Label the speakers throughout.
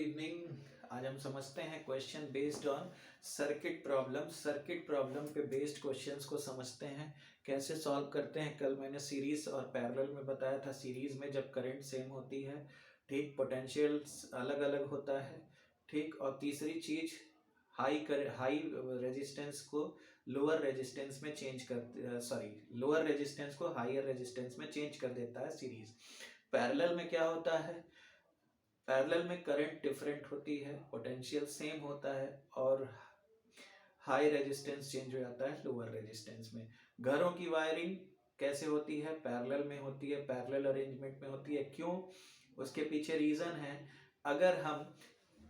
Speaker 1: Evening. आज हम समझते हैं question based on circuit problem. Circuit problem पे बेस्ड क्वेश्चंस को समझते हैं, कैसे सॉल्व करते हैं। कल मैंने सीरीज और पैरेलल में बताया था। सीरीज में जब करंट सेम होती है, ठीक, पोटेंशियल अलग अलग होता है, ठीक। और तीसरी चीज, हाई रेजिस्टेंस को लोअर रेजिस्टेंस में चेंज कर, सॉरी, लोअर रेजिस्टेंस को हायर रेजिस्टेंस में चेंज कर देता है सीरीज। पैरेलल में क्या होता है, पैरेलल में करंट डिफरेंट होती है, पोटेंशियल सेम होता है और हाई रेजिस्टेंस चेंज हो जाता है लोअर रेजिस्टेंस में। घरों की वायरिंग कैसे होती है, पैरेलल में होती है, पैरेलल अरेंजमेंट में होती है। क्यों? उसके पीछे रीजन है, अगर हम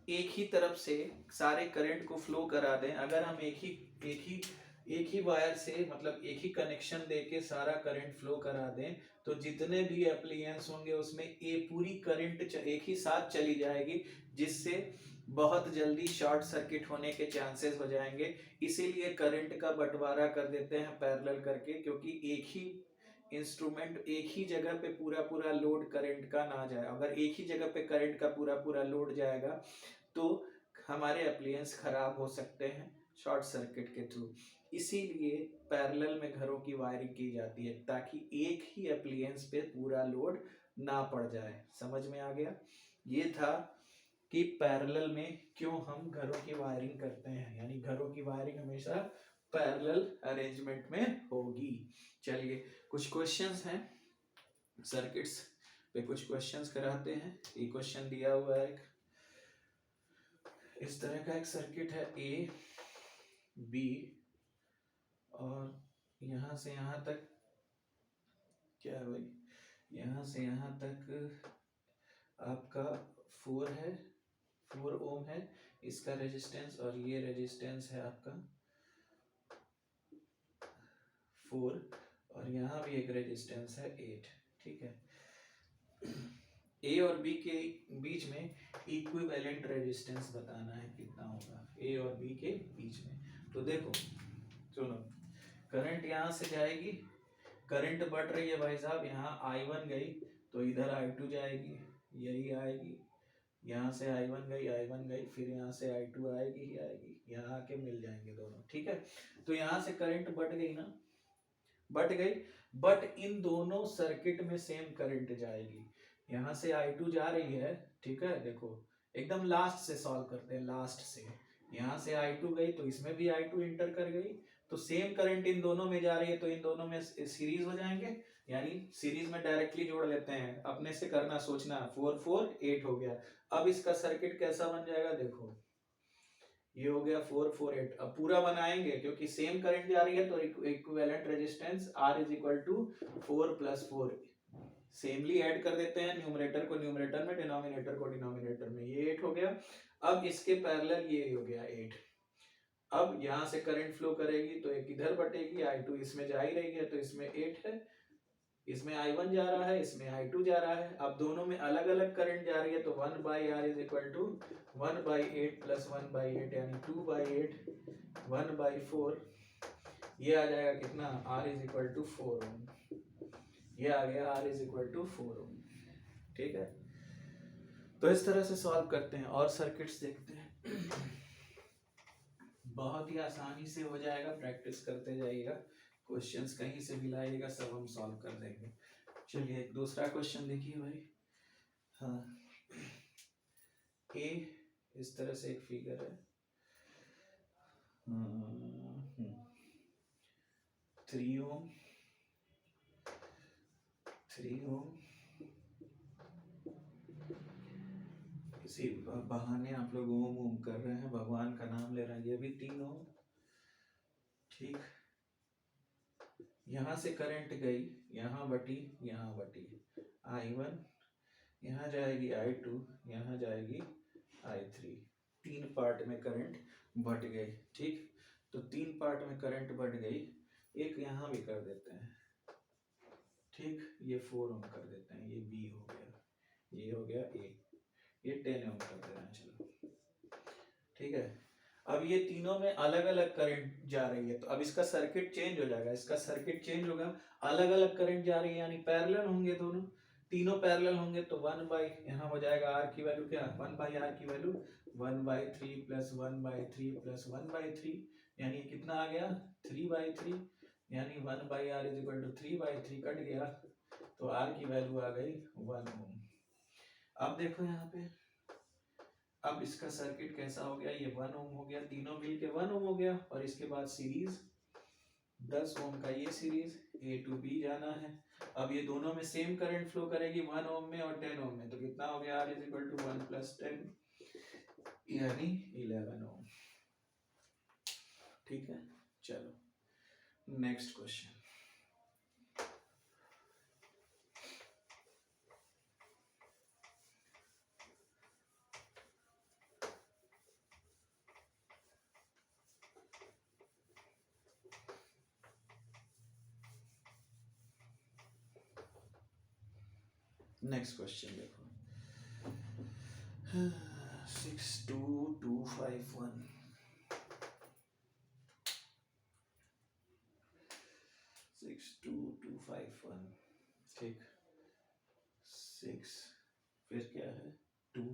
Speaker 1: एक ही तरफ से सारे करंट को फ्लो करा दें, अगर हम एक ही वायर से, मतलब एक ही कनेक्शन देके सारा करंट फ्लो करा दें, तो जितने भी एप्लियंस होंगे उसमें ये पूरी करंट एक ही साथ चली जाएगी, जिससे बहुत जल्दी शॉर्ट सर्किट होने के चांसेस हो जाएंगे। इसीलिए करंट का बंटवारा कर देते हैं पैरेलल करके, क्योंकि एक ही इंस्ट्रूमेंट, एक ही जगह पे पूरा पूरा लोड करंट का ना जाए। अगर एक ही जगह पे करंट का पूरा पूरा लोड जाएगा तो हमारे एप्लियंस खराब हो सकते हैं शॉर्ट सर्किट के थ्रू। इसीलिए पैरेलल में घरों की वायरिंग की जाती है, ताकि एक ही एप्लियंस पे पूरा लोड ना पड़ जाए। समझ में आ गया? ये था कि पैरेलल में क्यों हम घरों की वायरिंग करते हैं, यानी घरों की वायरिंग हमेशा पैरेलल अरेंजमेंट में होगी। चलिए, कुछ क्वेश्चंस हैं सर्किट्स पे, कुछ क्वेश्चंस कराते हैं। ये क्वेश्चन दिया हुआ है, इस तरह का एक सर्किट है, ए बी, और यहां से यहां तक क्या है भाई, यहां से यहां तक आपका 4 है, 4 ओम है इसका रेजिस्टेंस, और ये रेजिस्टेंस है आपका 4, और यहाँ भी एक रेजिस्टेंस है 8, ठीक है। ए और बी के बीच में इक्विवेलेंट रेजिस्टेंस बताना है कितना होगा ए और बी के बीच में। तो देखो, सुनो, करंट यहाँ से जाएगी, करंट बढ़ रही है भाई साहब, यहाँ I1 गई तो इधर I2 जाएगी, यही आएगी, यहाँ से I1 गई, फिर यहाँ से I2 आएगी ही आएगी, यहाँ आके मिल जाएंगे दोनों, ठीक है। तो यहाँ से करंट बढ़ गई ना, बढ़ गई, बट इन दोनों सर्किट में सेम करंट जाएगी। यहाँ से I2 जा रही है, ठीक है, देखो एकदम लास्ट से सॉल्व करते हैं, लास्ट से। यहाँ से I2 गई तो इसमें भी I2 इंटर कर गई, तो सेम करंट इन दोनों में जा रही है, तो इन दोनों में सीरीज हो जाएंगे, यानी सीरीज में डायरेक्टली जोड़ लेते हैं, अपने से करना सोचना। 4 4 8 हो गया। अब इसका सर्किट कैसा बन जाएगा, देखो ये हो गया 4 4 8। अब पूरा बनाएंगे, क्योंकि सेम करंट जा रही है तो equivalent resistance R is equal to 4 + 4, similarly add कर देते हैं, न्यूमरेटर को न्यूमरेटर में, डिनोमिनेटर को डिनोमिनेटर में। ये 8 हो गया। अब इसके पैरेलल ये हो गया 8। अब यहाँ से करंट फ्लो करेगी तो एक इधर बटेगी, I2 इसमें जा ही रही है तो इसमें 8 है, इसमें I1 जा रहा है, इसमें I2 जा रहा है। अब दोनों में अलग अलग करंट जा रही है, तो 1/R इज इक्वल टू 1/8 + 1/8, यानी 2/8 1/4। ये आ जाएगा कितना, R इज इक्वल टू 4 ओम। ये आ गया R इज इक्वल टू 4 ओम, ठीक है। तो इस तरह से सॉल्व करते हैं और सर्किट्स देखते हैं। बहुत ही आसानी से हो जाएगा, प्रैक्टिस करते जाइएगा, क्वेश्चंस कहीं से भी लाइएगा, सब हम सॉल्व कर देंगे। चलिए एक दूसरा क्वेश्चन देखिए भाई। हाँ, ए इस तरह से एक फिगर है, 3 ओम 3 ओम, किसी बहाने आप लोग ओम ओम कर रहे हैं, भगवान का नाम ले रहे हैं। ये भी 3 ओम, ठीक। यहाँ से करंट गई, यहाँ बटी, यहाँ बटी, I1 यहाँ जाएगी, I2 यहाँ जाएगी, I3। 3 पार्ट में करंट बढ़ गई, ठीक। तो 3 पार्ट में करंट बढ़ गई, एक यहाँ भी कर देते हैं, ठीक। ये 4 ओम कर देते हैं, ये B हो गया, ये हो गया A, ये 10 ओम कर दे रहे हैं, चलो ठीक है। अब ये तीनों में अलग अलग करंट जा रही है, तो अब इसका सर्किट चेंज हो जाएगा, इसका सर्किट चेंज होगा, अलग अलग करंट जा रही है, यानी पैरेलल होंगे दोनों। तीनों पैरेलल होंगे तो 1 बाई यहाँ हो जाएगा r की वैल्यू क्या 1 बाई r की वैल्यू 1/3 प्लस 1/3 प्लस 1/3 यानी कितना आ गया 3/3 यानी 1/r is equal to 3/3 cut गया तो r की वैल्यू आ गई 1 ओम। अब देखो यहाँ पे अब इसका सर्किट कैसा हो गया ये 1 ओम हो गया तीनों मिल के 1 ओम हो गया और इसके बाद सीरीज 10 ओम का ये सीरीज A to B जाना है। अब ये दोनों में सेम करंट फ्लो करेगी 1 ओम में और 10 ओम में तो कितना हो गया R is equal to 1 plus 10 यानी 11 ओम। ठीक है चलो नेक्स्ट क्वेश्चन। नेक्स्ट क्वेश्चन देखो 62251 62251 ठीक 6 फिर क्या है 2